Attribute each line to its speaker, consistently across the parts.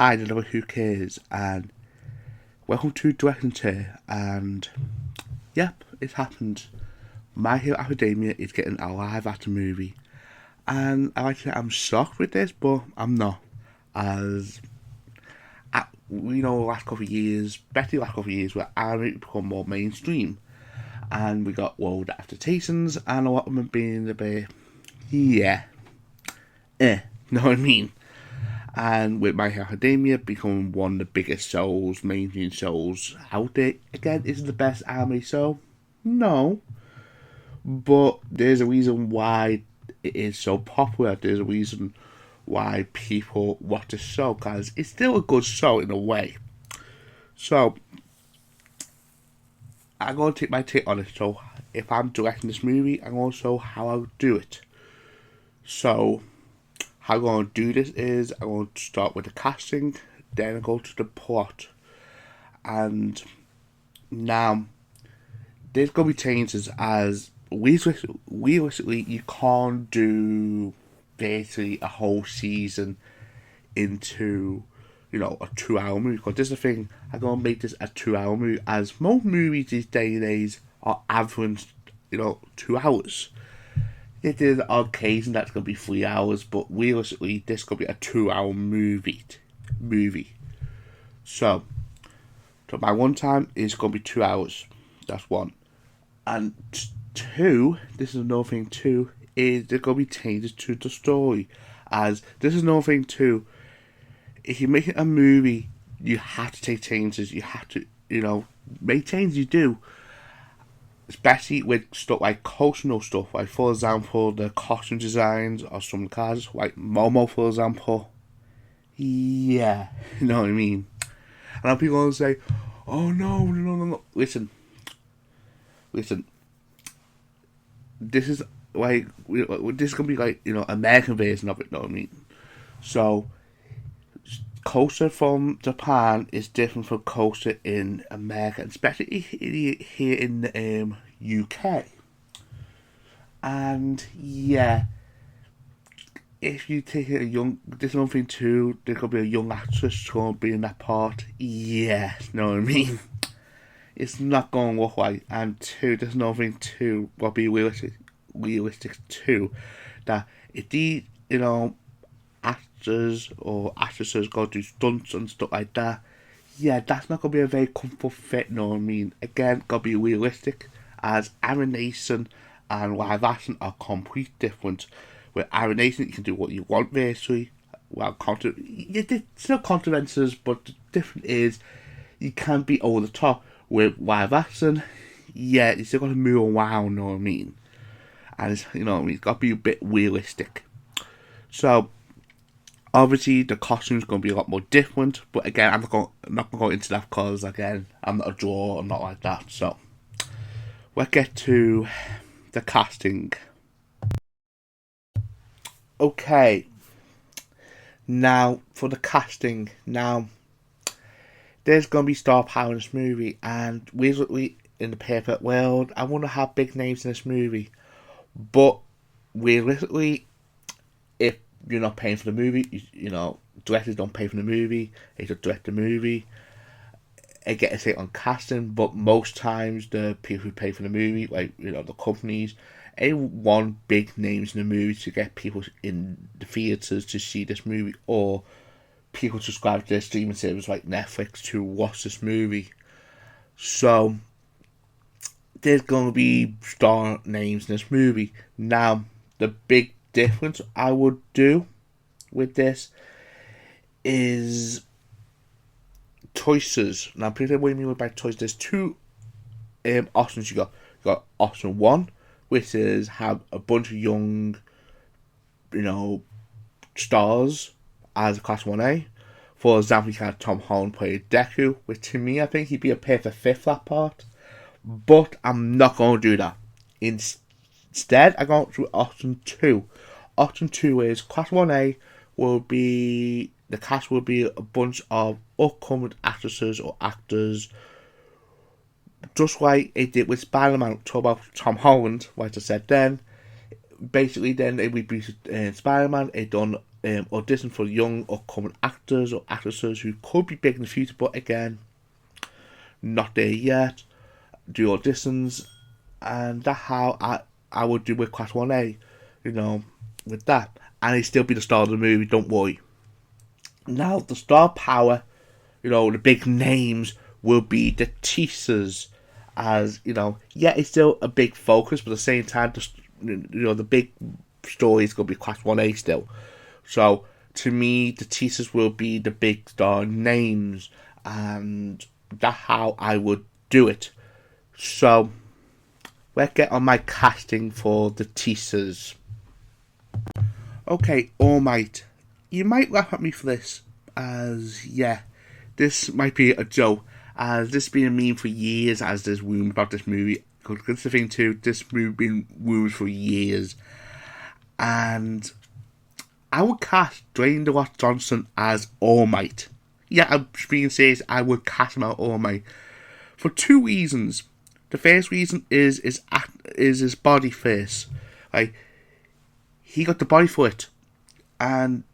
Speaker 1: Hi, Deliver Who Cares, and welcome to Direction Chair. And yep, it's happened. My Hero Academia is getting a live action movie, and I'm shocked with this, but I'm not. As we know, the last couple of years, especially the last couple of years, where anime become more mainstream, and we got world adaptations, and a lot of them being a bit, yeah, know what I mean? And with My Hero Academia becoming one of the biggest shows, mainstream shows out there, again, is it the best anime show? No. But there's a reason why it is so popular. There's a reason why people watch the show, because it's still a good show in a way. So, I'm going to take my take on it. So, if I'm directing this movie, I'm going to show how I'll do it. So, how I'm going to do this is I'm going to start with the casting, then I go to the plot. And now, there's going to be changes as realistically you can't do basically a whole season into, a 2 hour movie. Because this is the thing, I'm going to make this a 2 hour movie, as most movies these day and age are average, 2 hours. It is an occasion that's going to be 3 hours, but realistically, this could be a 2 hour movie. So my one time is going to be 2 hours. That's one. And two, this is another thing too, is there's going to be changes to the story. As this is another thing too, if you're making a movie, you have to take changes. You have to, make changes. You do. Especially with stuff like cultural stuff, like for example the costume designs of some cars, like Momo for example. Yeah, you know what I mean. And people will say, "Oh no!" Listen. This is like this is gonna be like American version of it. You know what I mean? So culture from Japan is different from culture in America, especially here in the UK. And yeah, if you take a there's one thing too, there could be a young actress going to be in that part. Yeah, you know what I mean? It's not going to look like. And two, there's another thing too, what be realistic too, that if these, actors or actresses go to stunts and stuff like that, yeah, that's not going to be a very comfortable fit, you know what I mean? Again, got to be realistic, as animation and live action are completely different. With animation, you can do what you want, basically. Well, there's still consequences, but the difference is you can't be over the top. With live action, yeah, you still got to move around, you know what I mean? And it's, it's got to be a bit realistic. So, obviously, the costume's going to be a lot more different, but again, I'm not going to go into that because, again, I'm not a drawer, I'm not like that. So, we'll get to the casting. Okay, now for the casting. Now, there's going to be star power in this movie, and realistically, in the perfect world, I want to have big names in this movie. But realistically, if you're not paying for the movie, directors don't pay for the movie, they just direct the movie. I get a say on casting, but most times the people who pay for the movie, like the companies, they want big names in the movie to get people in the theaters to see this movie, or people subscribe to their streaming service like Netflix to watch this movie. So there's going to be star names in this movie. Now, the big difference I would do with this is choices. Now, people what do you mean by choices? There's two options you got. You got option one, which is have a bunch of young, stars as a class 1A. For example, you can have Tom Holland play Deku, which to me, I think he'd be a perfect fit for that part. But I'm not going to do that. Instead, I'm going to option 2. Option 2 is class 1A the cast will be a bunch of upcoming actresses or actors, just like it did with Spider-Man. Talk about Tom Holland, like I said then. Basically, then it would be Spider-Man. It done audition for young upcoming actors or actresses who could be big in the future, but again, not there yet. Do auditions, and that's how I would do with Class 1A, with that. And he'd still be the star of the movie, don't worry. Now, the star power, the big names will be the teasers. As, yeah, it's still a big focus, but at the same time, the big story is going to be Class 1A still. So, to me, the teasers will be the big star names, and that's how I would do it. So, let's get on my casting for the teasers. Okay, All Might. You might laugh at me for this, as, yeah, this might be a joke, as this has been a meme for years, as there's rumours about this movie. Because that's the thing too, this movie has been rumours for years. And I would cast Dwayne The Rock Johnson as All Might. Yeah, I'm being serious, I would cast him as All Might. For two reasons. The first reason is his body face. Like, he got the body for it. And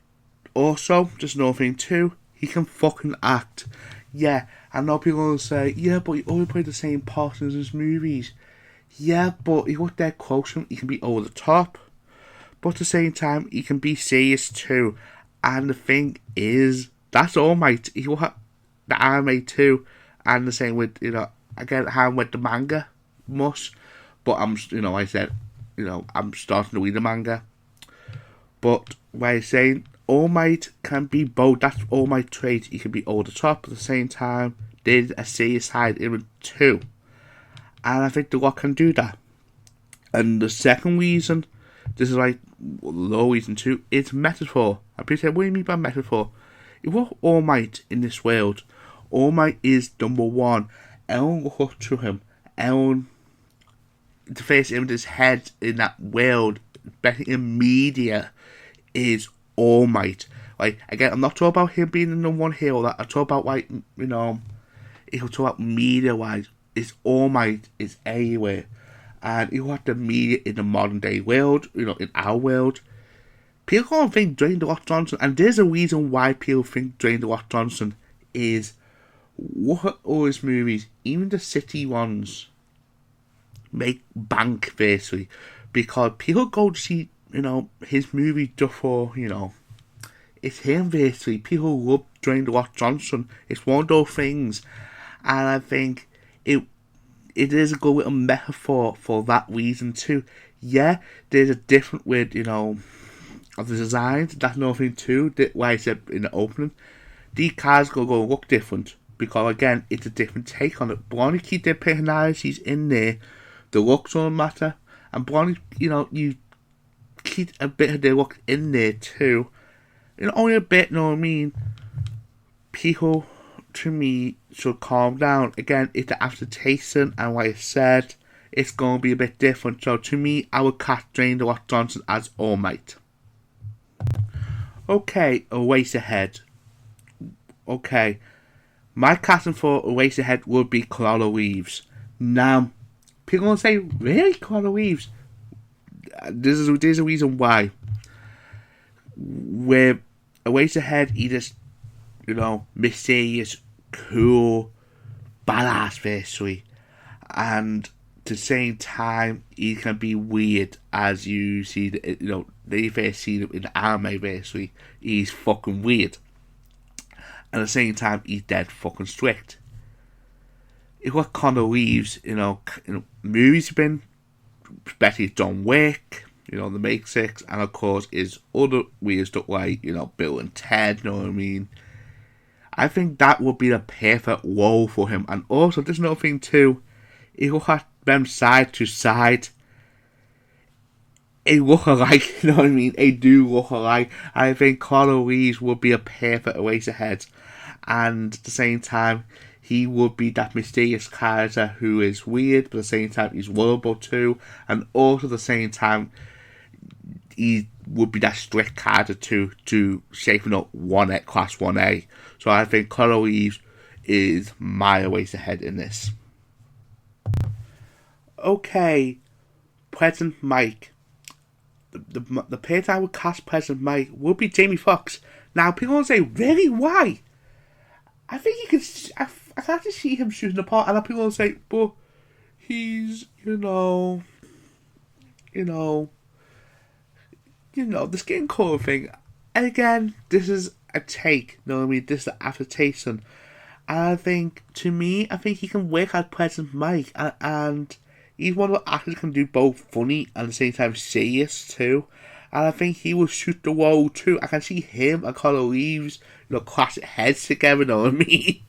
Speaker 1: also, just another thing too, he can fucking act. Yeah, I know people will say, yeah, but he always played the same part in his movies. Yeah, but he got dead close to him, he can be over the top. But at the same time, he can be serious too. And the thing is, that's All Might. He will have the anime too. And the same with, again, how with the manga much. But I'm starting to read the manga. But what I'm saying, All Might can be both. That's All Might trait. He can be over the top at the same time. There's a serious side in it too. And I think The Rock can do that. And the second reason, this is like low reason too, it's metaphor. And people say, what do you mean by metaphor? If we're All Might in this world, All Might is number one. Everyone will look to him. Everyone, the first image of his head in that world, especially in media, is All Might. Like, again, I'm not talking about him being the number one hero. That I'm talking about, like, if we talk about media-wise, it's All Might is everywhere. And you have the media in the modern day world, in our world. People don't think Dwayne The Rock Johnson, and there's a reason why people think Dwayne The Rock Johnson is what all his movies, even the city ones, make bank basically. Because people go to see, his movie just for, it's him basically. People love Dwayne The Rock Johnson. It's one of those things. And I think it is a good little metaphor for that reason too. Yeah, there's a different way, of the designs. That's another thing too. Like I said in the opening, these cars go look different because again, it's a different take on it. But only keep their personalities in there. The looks don't matter, and only you keep a bit of their look in there too. Only a bit. Know what I mean? People, to me, should calm down. Again, it's the aftertaste, and like I said, it's going to be a bit different. So to me, I would cast Dwayne The Rock Johnson as All Might. Okay, A Race Ahead. Okay, my casting for A Race Ahead would be Keanu Reeves. Now, people will say, really, Keanu Reeves? There's a reason why. With A Race Ahead, he just, mysterious, cool, badass basically, and at the same time he can be weird, as you see. They first see him in the anime basically. He's fucking weird, and at the same time he's dead fucking strict. If what Keanu Reeves, movies have been, especially John Wick, The Matrix, and of course his other weird stuff like Bill and Ted. You know what I mean? I think that would be the perfect role for him. And also, there's another thing too. He will have them side to side. They look alike, you know what I mean? They do look alike. I think Keanu Reeves would be a perfect race ahead. And at the same time, he would be that mysterious character who is weird, but at the same time, he's lovable too. And also at the same time, he would be that strict character to shaping up Class 1A. So I think Keanu Reeves is my ways ahead in this. Okay, President Mike. the person I would cast President Mike would be Jamie Foxx. Now, people will say, really, why? I think you can. I can actually see him shooting the part, and people will say, but he's, the skin colour thing. And again, this is a take, you know what I mean? This is an adaptation. And I think he can work as President Mike, and he's one of the actors who can do both funny and at the same time serious too. And I think he will shoot the role too. I can see him and Keanu Reeves, clash heads together, you know what I mean?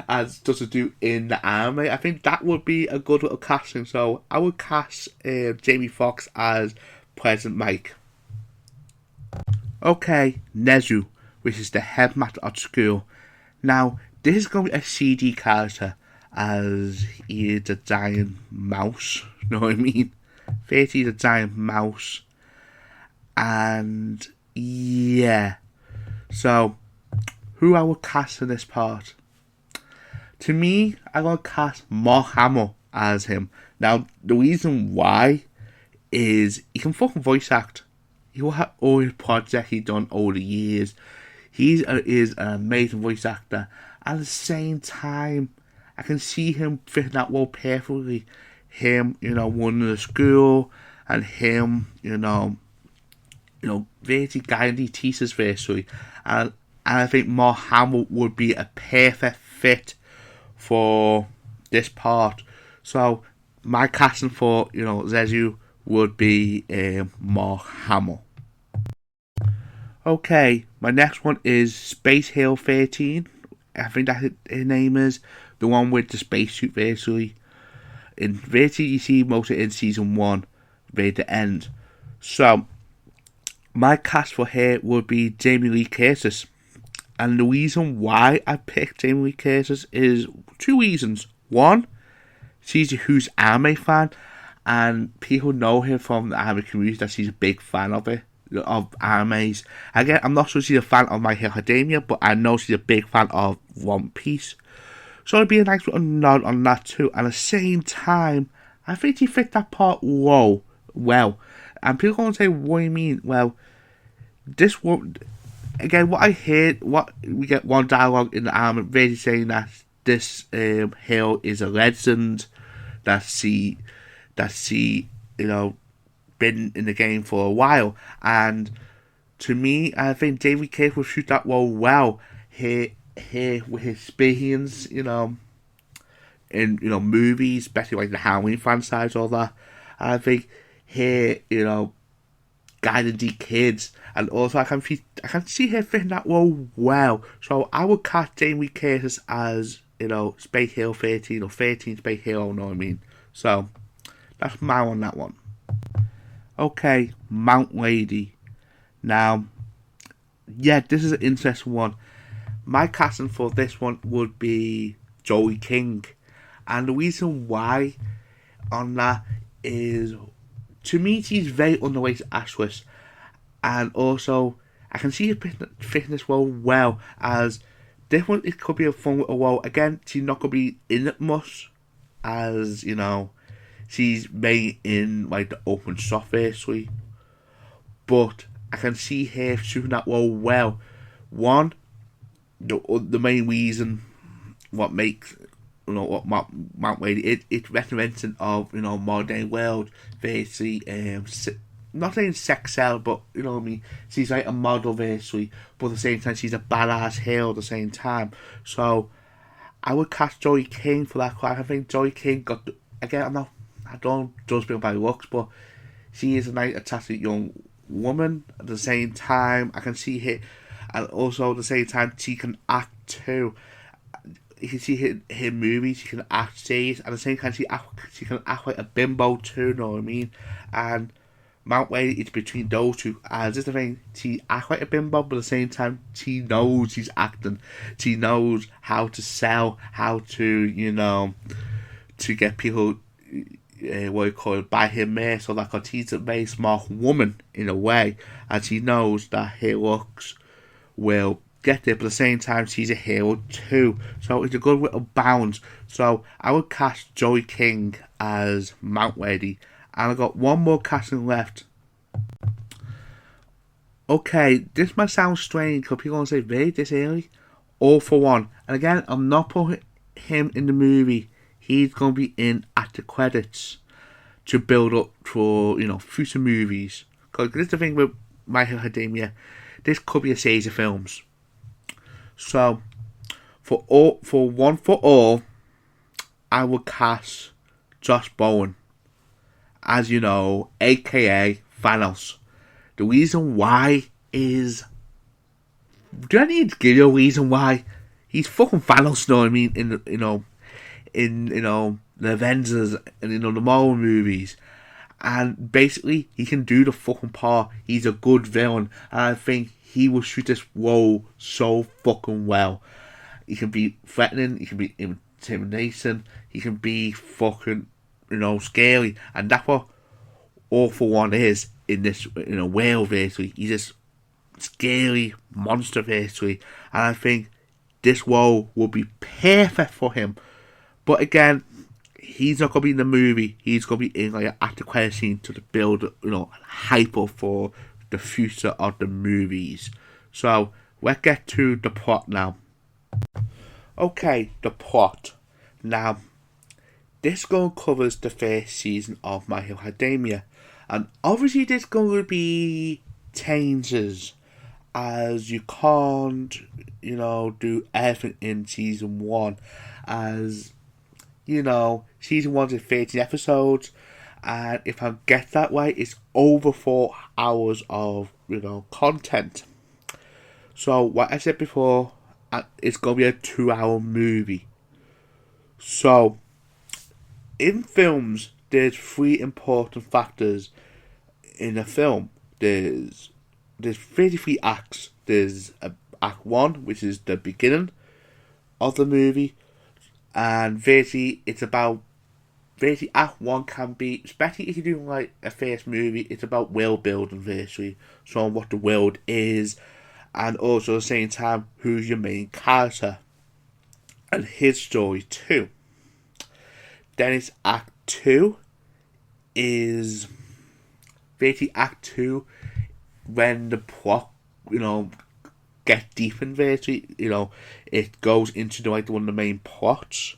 Speaker 1: As just to do in the anime. I think that would be a good little casting. So I would cast Jamie Foxx as President Mike. Okay, Nezu, which is the headmaster at school. Now, this is going to be a CG character, as he is a giant mouse. You know what I mean? He's a giant mouse. And yeah. So, who I would cast in this part? To me, I'm going to cast Mark Hamill as him. Now, the reason why is he can fucking voice act. He will have all his projects he's done over the years. He is an amazing voice actor. At the same time, I can see him fitting that role perfectly. Him, running the school, and him, basically guiding the teachers virtually. And I think Mark Hamill would be a perfect fit for this part. So my casting for Nezu would be Mark Hamill. Okay, my next one is Space Hero 13. I think that's his name is. The one with the spacesuit virtually. In virtually you see most of it in season 1, right at the end. So my cast for her would be Jamie Lee Curtis. And the reason why I picked Jamie Lee Curtis is 2 reasons. One, she's a huge anime fan, and people know her from the anime community that she's a big fan of animes. Again, I'm not sure she's a fan of My Hero Academia, but I know she's a big fan of One Piece. So it'd be a nice little nod on that too. And at the same time, I think she fit that part well. And people are going to say, what do you mean? Well, this one, again, what I heard, we get one dialogue in the anime really saying that this hero is a legend, that she been in the game for a while. And to me, I think David Cage will shoot that role well here with his experience, in movies, especially like the Halloween franchise, all that. And I think here, guiding the kids, and also I can see her fitting that role well. So I would cast Jamie Curtis as Space Hero 13 or 13 Space Hero, you know what I mean? So that's my on that one. Okay, Mount Lady. Now, yeah, this is an interesting one. My casting for this one would be Joey King. And the reason why on that is, to me, she's very underrated actress. And also, I can see her fitting this role well, as this one, it could be a fun little role. Again, she's not going to be in it much, as, she's made in like the open software suite. But I can see her shooting that role well. One, the main reason what makes what Mount Lady it's representing of modern day world, basically not saying sex sell, but what I mean, she's like a model basically, but at the same time she's a badass hero at the same time. So I would cast Joey King for that. I think Joey King got again. I don't judge people by looks, but she is a nice, attractive young woman. At the same time, I can see her, and also at the same time, she can act too. You can see her movies. She can act serious, and at the same time, she can act like a bimbo too. You know what I mean? And Mount Lady, it's between those two. As this the thing, she acts like a bimbo, but at the same time, she knows she's acting. She knows how to sell, how to to get people. What you call it, buy her merch, so that because she's a very smart woman in a way, and she knows that her looks will get there, but at the same time she's a hero too, so it's a good little balance. So I would cast Joey King as Mount Lady, and I got one more casting left. Okay, this might sound strange because people gonna say, "Really, this early?" All for One, and again, I'm not putting him in the movie. He's gonna be in at the credits to build up for future movies. Because this is the thing with My Hero Academia. This could be a series of films. So for One for All, I would cast Josh Bowen as aka Thanos. The reason why is, do I need to give you a reason why? He's fucking Thanos, you know what I mean? In the Avengers and the Marvel movies, and basically he can do the fucking part. He's a good villain, and I think he will shoot this role so fucking well. He can be threatening, he can be intimidating, he can be fucking scary, and that's what All for One is in this world. Basically, he's this scary monster basically, and I think this role will be perfect for him. But again, he's not gonna be in the movie. He's gonna be in like an after credit scene to build hype up for the future of the movies. So let's get to the plot now. Okay, the plot. Now, this going covers the first season of My Hero Academia, and obviously there's going to be changes, as you can't do everything in season 1, as season 1's 13 episodes, and if I get that right, it's over 4 hours of content. So what I said before, it's gonna be a 2-hour movie. So in films, there's 3 important factors in a film. There's 33 acts. There's Act 1, which is the beginning of the movie, and it's about Act 1 can be, especially if you're doing like a first movie, it's about world building basically, showing what the world is, and also at the same time who's your main character and his story too. Then it's Act 2 is Act 2 when the plot get deepened basically, it goes into one of the main plots.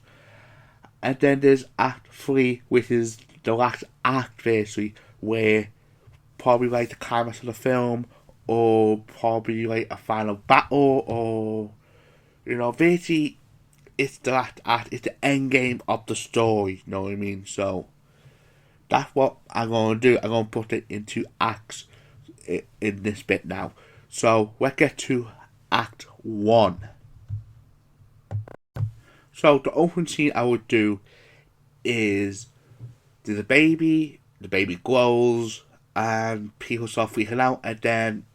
Speaker 1: And then there's Act 3, which is the last act basically, where probably like the climax of the film, or probably like a final battle, or basically it's the last act, it's the end game of the story, you know what I mean? So that's what I'm going to do. I'm going to put it into acts in this bit now. So let's get to Act 1. So the opening scene I would do is there's a baby, the baby grows, and people start freaking out, and then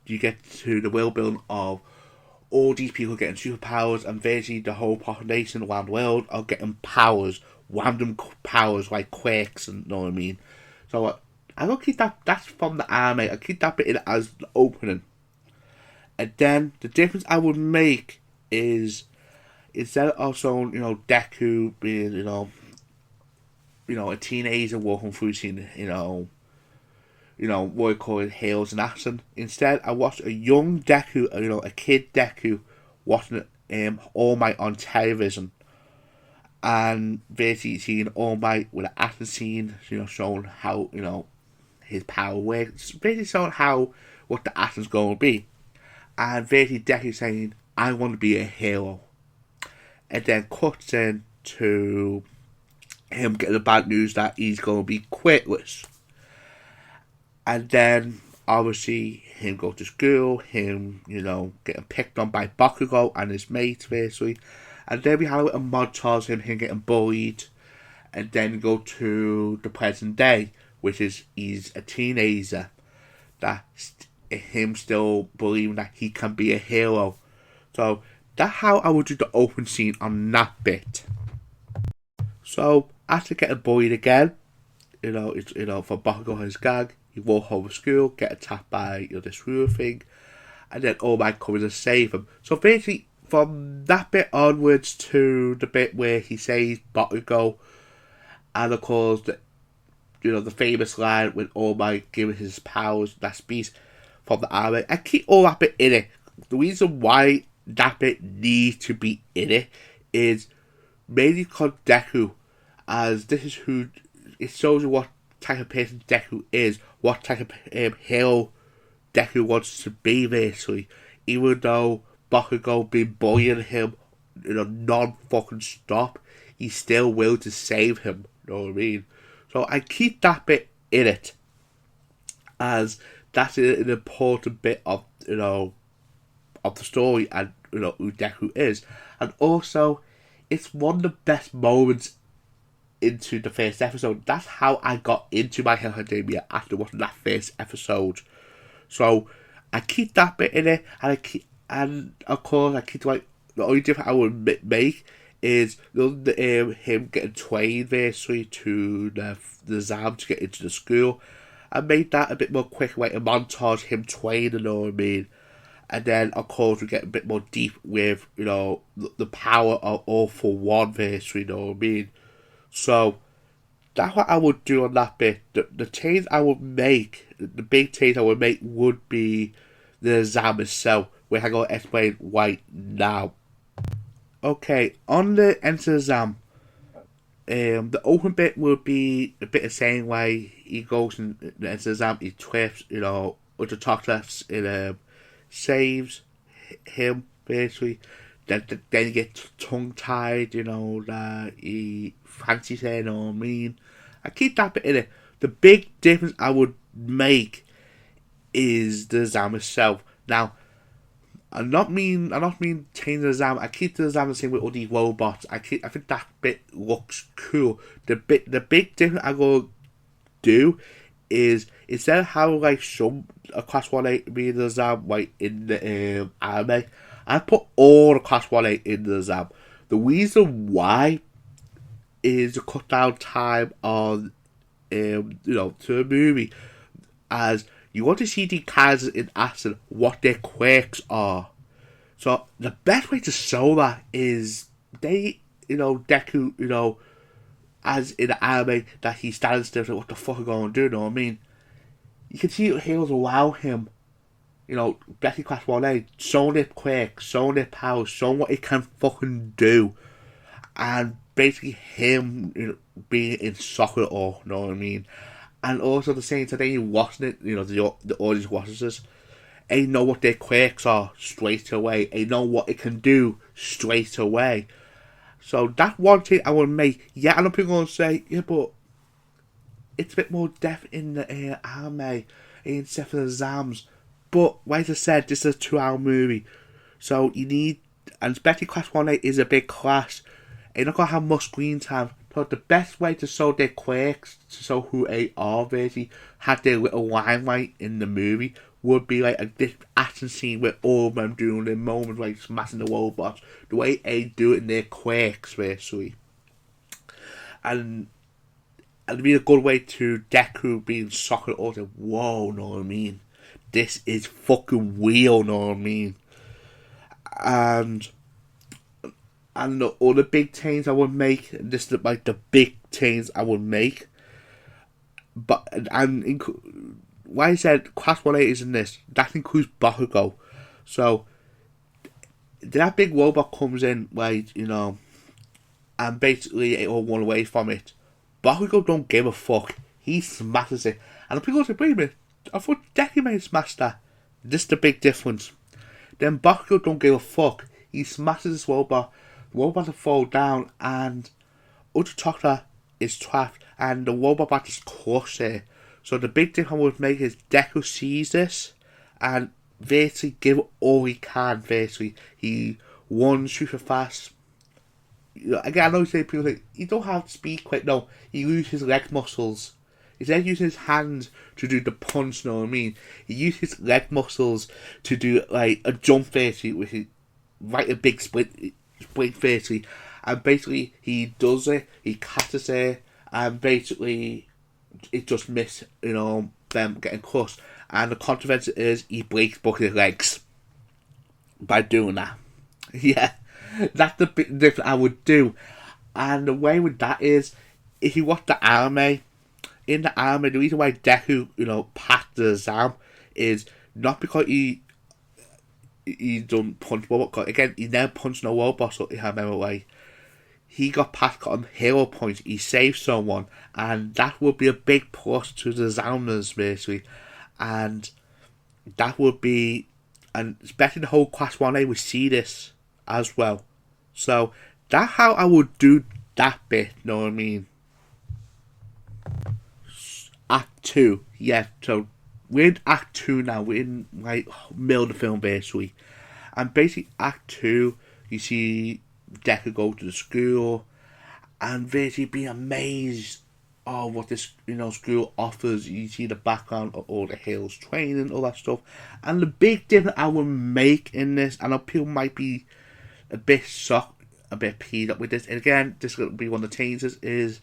Speaker 1: you get to the world building of all these people getting superpowers, and basically the whole population around the world are getting powers, random powers like quakes, and you know what I mean. So I don't keep that's from the anime. I keep that bit in as the opening. And then the difference I would make is, instead of showing Deku being a teenager walking through scene, what we call it, Heroes in Action. Instead, I watched a young Deku, a kid Deku, watching All Might on television, and basically seeing All Might with an action scene, showing how his power works, basically showing what the action's going to be, and basically Deku saying, "I want to be a hero," and then cuts in to him getting the bad news that he's going to be quitless. And then, obviously, him go to school, him, getting picked on by Bakugo and his mates, basically. And then we have a montage of him getting bullied. And then go to the present day, which is he's a teenager. That's him still believing that he can be a hero. So, that's how I would do the open scene on that bit. So, after getting bullied again, it's, for Bakugo and his gang, he walk home from school, get attacked by this real thing, and then All Might comes to save him. So basically, from that bit onwards to the bit where he saves Bakugo, and of course, the famous line with All Might giving his powers, that speech, from the anime. I keep all that bit in it. The reason why that bit needs to be in it is mainly because Deku, as this is who, it shows you what type of person Deku is, what type of hero Deku wants to be, basically. Even though Bakugo been bullying him, non-fucking stop, he's still willing to save him, you know what I mean? So I keep that bit in it, as that's an important bit of, of the story and, who Deku is. And also, it's one of the best moments into the first episode. That's how I got into My Hero Academia, after watching that first episode. So I keep that bit in it, and of course I keep the only difference I would make is him getting trained basically to the Zam to get into the school. I made that a bit more quick, like a montage him training, you know what I mean? And then of course we get a bit more deep with the power of All For One basically, you know what I mean? So that's what I would do on that bit. The change I would make, the big change I would make would be the Zam itself, which I'm going to explain right now. Okay, on the Enter the Zam, the open bit would be a bit the same way. He goes and Enter the Zam, he trips, other chocolates, it saves him basically. Then he gets tongue tied, that he fancies it, you know what I mean? I keep that bit in it. The big difference I would make is the Zam itself. Now, I'm not mean change the Zam. I keep the Zam the same with all these robots. I think that bit looks cool. The big difference I go do is, instead of how like some Class 1A be the Zam like in the anime, I put all the Class 1A in the Zam. The reason why is to cut down time on to the movie, as you want to see the characters in action, what their quirks are. So the best way to show that is Deku, as in the anime, that he stands there like, what the fuck are going to do, you know what I mean? You can see the heroes around him, Betty Class 1A, showing their quirks, showing their powers, showing what it can fucking do. And basically him being in shock at all, you know what I mean? And also at the same time, he watching it, the audience watches this, they know what their quirks are straight away. They know what it can do straight away. So that's one thing I would make. Yeah, I know people are going to say, yeah, but it's a bit more depth in the anime instead of the Zams. But like I said, this is a 2-hour movie. So you need, and especially Class 1A is a big class. You're not going to have much screen time. So the best way to show their quirks, to show who they are, basically, have their little limelight in the movie, would be like this action scene with all of them doing their moments, like smashing the robots, the way they do it in their quirks, basically. And it'd be a good way to Deku being shocked at all, like, whoa, know what I mean? This is fucking real, know what I mean? And the other big change I would make, this is like the big change I would make, but why I said Class 1A is in this, that includes Bakugo. So that big robot comes in, like, and basically it all run away from it. Bakugo don't give a fuck. He smashes it. And the people say, wait a minute, I thought Deku made smash that. This is the big difference. Then Bakugo don't give a fuck. He smashes this robot. The robot will fall down, and Ultra Chocolate is trapped, and the robot just crushes it. So the big difference I would make is Deku sees this, and basically give all he can, basically. He runs super fast. Again, I know people think, he don't have speed quick. No, he uses his leg muscles. Instead of using his hands to do the punch, you know what I mean? He uses his leg muscles to do, like, a jump, basically, with his, right, a big split basically, and basically he does it, he catches it, and basically it just missed, them getting crushed, and the consequence is he breaks both his legs by doing that. Yeah, that's the big difference I would do. And the way with that is, if you watch the anime, in the anime, the reason why Deku, packed the Zam is Not because he done punch robot. Again, he never punched no robot, so he had way. He got past got him hero points. He saved someone, and that would be a big plus to the Zounders basically, and that would be, and especially the whole Class 1A would see this as well. So that's how I would do that bit. Know what I mean? Act 2, yeah. So we're in Act 2 now. We're in like middle of the film basically, and basically Act 2, you see Deku go to the school, and basically be amazed of what this school offers. You see the background of all the Hills training, all that stuff, and the big difference I would make in this. I know people might be a bit shocked, a bit peed up with this. And again, this is going to be one of the changes. Is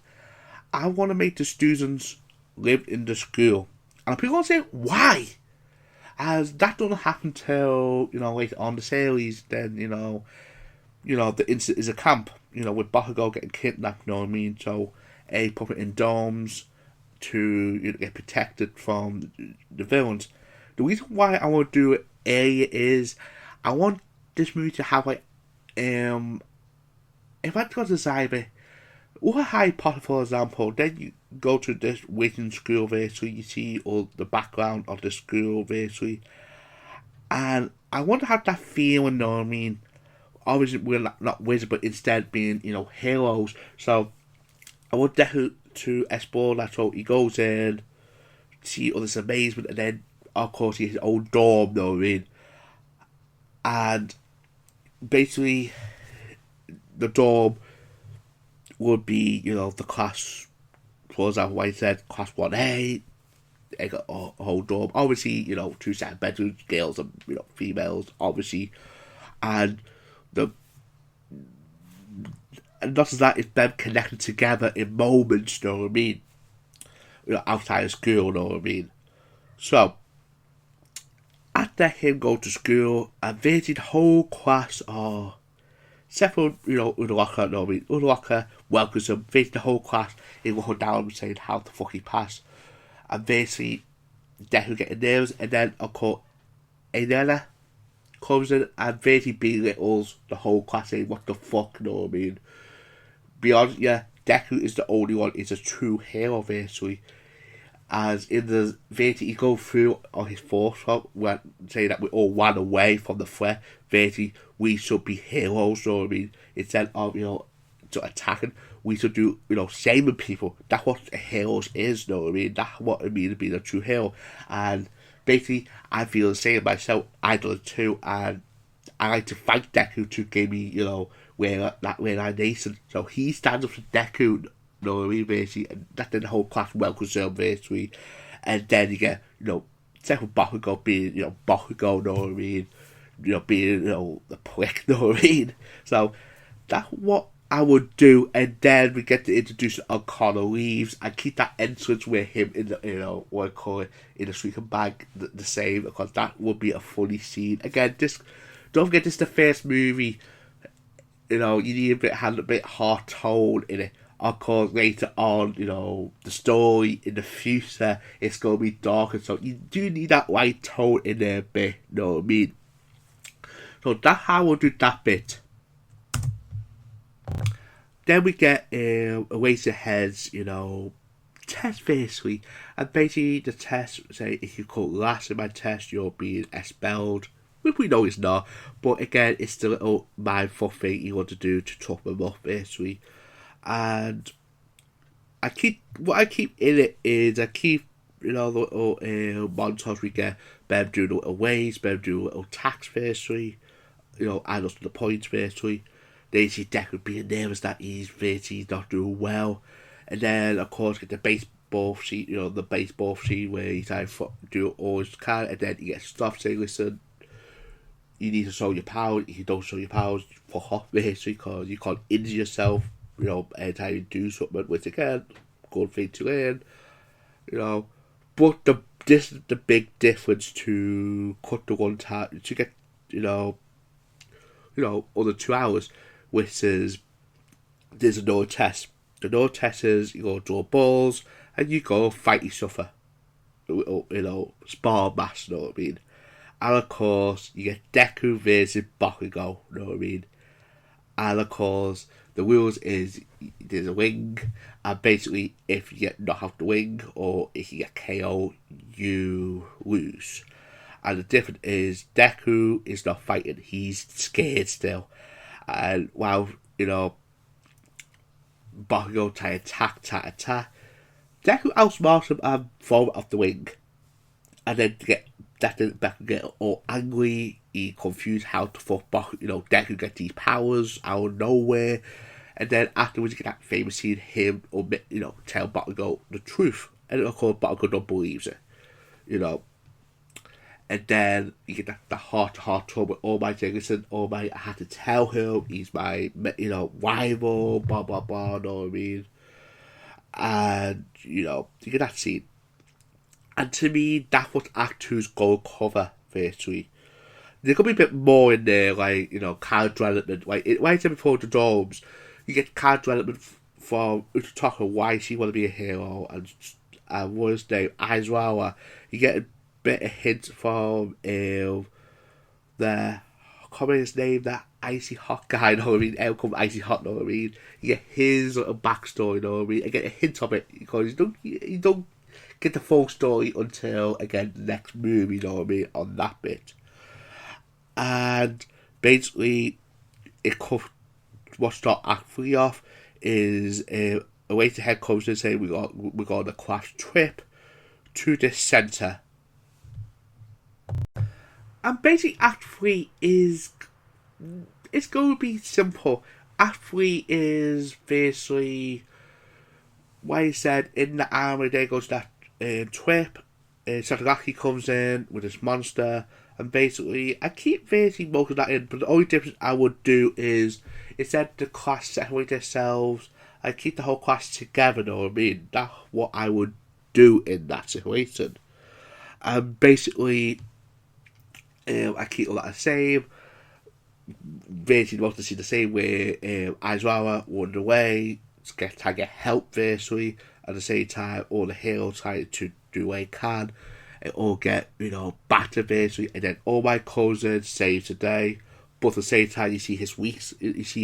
Speaker 1: I want to make the students live in the school, and people are going to say why, as that doesn't happen till later on the series. Then the incident is a camp, with Bakugo getting kidnapped, what I mean? So, put it in domes to get protected from the villains. The reason why I want to do it, is I want this movie to have, like, if I go to Zyber, or Harry Potter, for example, then you go to this wizarding school, basically, you see all the background of the school, basically, and I want to have that feeling, what I mean? Obviously, we're not wizards, but instead being, heroes. So, I want Deku to explore that. So, he goes in, see all this amazement, and then, of course, he has his own dorm, what I mean? And, basically, the dorm would be, the class, for example, like I said, Class 1A, they got a whole dorm. Obviously, 2 separate bedrooms, girls and, females, obviously. And not as that, it's them connected together in moments, you know what I mean? Outside of school, you know what I mean? So, after him go to school, and visited the whole class are several, Uraraka, you know what I mean? Uraraka welcomes him, visited the whole class, he walked down and saying how the fuck he passed. And basically, Deku getting nervous, and then, of course, Ainella comes in and basically belittles the whole class, saying, what the fuck, you know what I mean? Beyond, yeah, Deku is the only one, is a true hero, basically. As in the basically, he go through on his forethought, when saying that we all ran away from the threat, basically, we should be heroes, you know what I mean? Instead of, to attacking, we should do, saving people. That's what heroes is, you know what I mean? That's what it means to be a true hero. And basically, I feel the same myself. I do it too, and I like to fight Deku to give me, where I nation. So he stands up to Deku, you know what I mean, basically, and that's the whole class welcomes him, basically. And then you get, second Bakugo being, Bakugo, you know what I mean? Being, the prick, you know what I mean? So that's what I would do, and then we get to introduce O'Connor Reeves and keep that entrance with him in the, what I call it, in the sleeping bag the same, because that would be a funny scene. Again, don't forget, this is the first movie, you need a bit heart tone in it. Of course, later on, the story in the future, it's going to be darker, so you do need that light tone in there a bit, you know what I mean? So that's how we'll do that bit. Then we get Eraser Head's, test basically. And basically the test say if you cut last in my test you're being expelled. Which we know it's not. But again, it's the little mindful thing you want to do to trip them off basically. And what I keep in it is the little montage we get, them doing the little ways, them doing a little tax basically, add us to the points basically. They see Deku being nervous that he's not doing well. And then, of course, get the baseball sheet, the baseball sheet where he's trying to do all his can, and then he gets stopped saying, listen, you need to show your power. If you don't show your powers, fuck off, basically, because you can't injure yourself, anytime you do something, which again, good thing to learn, But this is the big difference to cut the one time, to get, other 2 hours, which is, there's no test. The no test is, you go draw balls, and you go fight each other. Spar mass, you know what I mean? And of course, you get Deku versus Bakugo, you know what I mean? And of course, the rules is there's a wing, and basically, if you get knocked off the wing or if you get KO, you lose. And the difference is Deku is not fighting; he's scared still. And while Bakugo try attack, Deku outsmarts him and throw him off the wing, and then to get that back and get all angry. He confused how to fuck Deku get these powers out of nowhere, and then afterwards you get that famous scene him or tell Bakugo the truth, and of course Bakugo don't believes it, and then you get that heart-to-heart talk with All Might Jacobson. All Might, I had to tell him he's my rival, blah blah blah. You know what I mean? And you get that scene, and to me that's what Act 2's goal cover virtually. There could be a bit more in there, like, character development. Like I said before, the Domes, you get character development from Utaka, why she want to be a hero, and what his name, Aizawa. You get a bit of hints from the, I can't remember his name, that Icy Hot guy, you know what I mean? Outcome Icy Hot, you know what I mean? You get his little backstory, you know what I mean? I get a hint of it, because you don't get the full story until, again, the next movie, you know what I mean, on that bit. And basically, what start Act 3 off is a way to head comes and say we're on a class trip to this centre. And basically, Act 3 it's going to be simple. Act 3 is basically what I said in the army. There goes that trip. Satagaki comes in with this monster. And basically, I keep basically most of that in, but the only difference I would do is, instead the class separate themselves, I keep the whole class together, you know what I mean? That's what I would do in that situation. And basically, I keep all that the same. Basically, want to see the same way Aizawa wandered away, try to get help, basically. At the same time, all the heroes try to do what they can. It all get, back to basically, and then All Might cousins save the day, but at the same time you see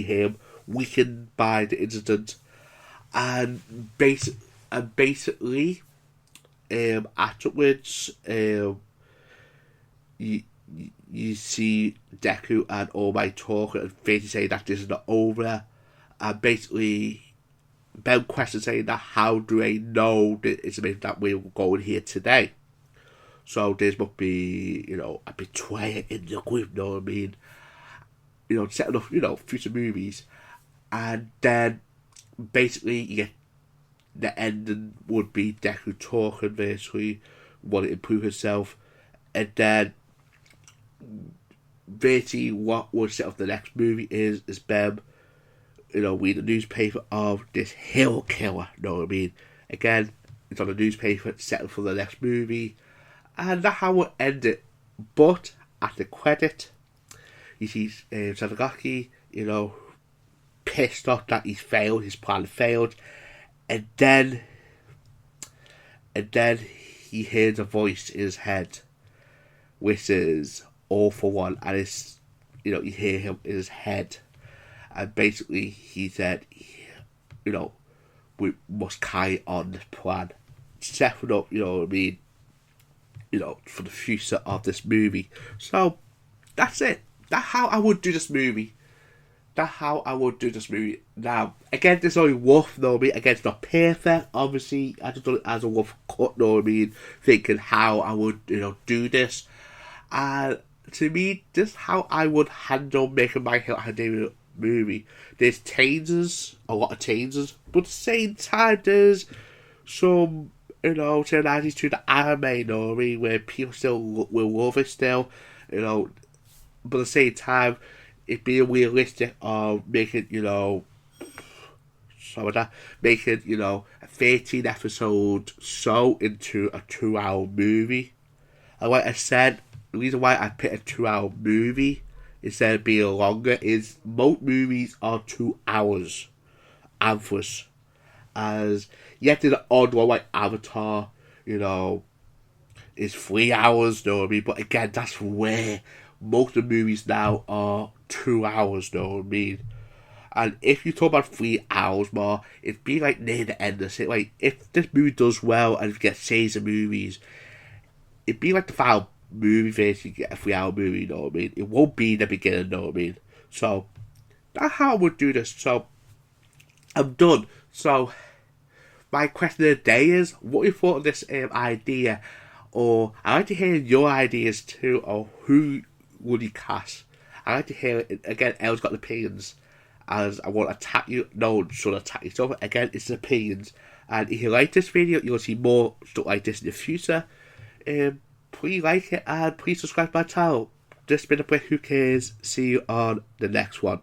Speaker 1: him weakened by the incident, and basically, afterwards, you see Deku and All Might talk and basically say that this is not over, and basically Ben questions saying that how do they know that we're going here today? So there must be, a betrayer in the group, you know what I mean? Setting up, future movies. And then, basically, you get the ending would be Deku talking, basically, want to improve herself. And then, basically, what would set up the next movie is Bem, read the newspaper of this hero killer, you know what I mean? Again, it's on the newspaper, set up for the next movie. And that's how it ended. But at the credit, you see Satagaki, pissed off that his plan failed, and then he hears a voice in his head, which is all for one, and it's you hear him in his head, and basically he said, we must carry on this plan, setting up, you know what I mean, for the future of this movie. So, that's it. That's how I would do this movie. Now, again, there's only rough, you know what I mean? Again, it's not perfect, obviously. I just done it as a rough cut, you know what I mean? Thinking how I would, do this. And to me, this is how I would handle making my Hero Academia movie. There's a lot of changes, but at the same time, there's some similarities to the anime, you know what I mean, where people still will love it still, but at the same time, it being realistic of making, making, a 13 episode show into a 2-hour movie. And like I said, the reason why I picked a 2-hour movie instead of being longer is most movies are 2 hours average. As yet, there's an odd one like Avatar, is is 3 hours, know what I mean? But again, that's where most of the movies now are 2 hours, know what I mean? And if you talk about 3 hours more, it'd be like near the end of it. Like, if this movie does well and get series of movies, it'd be like the final movie phase, you get a 3 hour movie, you know what I mean? It won't be the beginning, you know what I mean? So, that's how I would do this. So, I'm done. So, my question of the day is, what you thought of this idea? Or, I'd like to hear your ideas too, or who would you cast? I'd like to hear it. Again, Elle's got opinions. As I won't attack you. No one should attack you. So, again, it's opinions. And if you like this video, you'll see more stuff like this in the future. Please like it and please subscribe to my channel. This has been a Brit Who Cares. See you on the next one.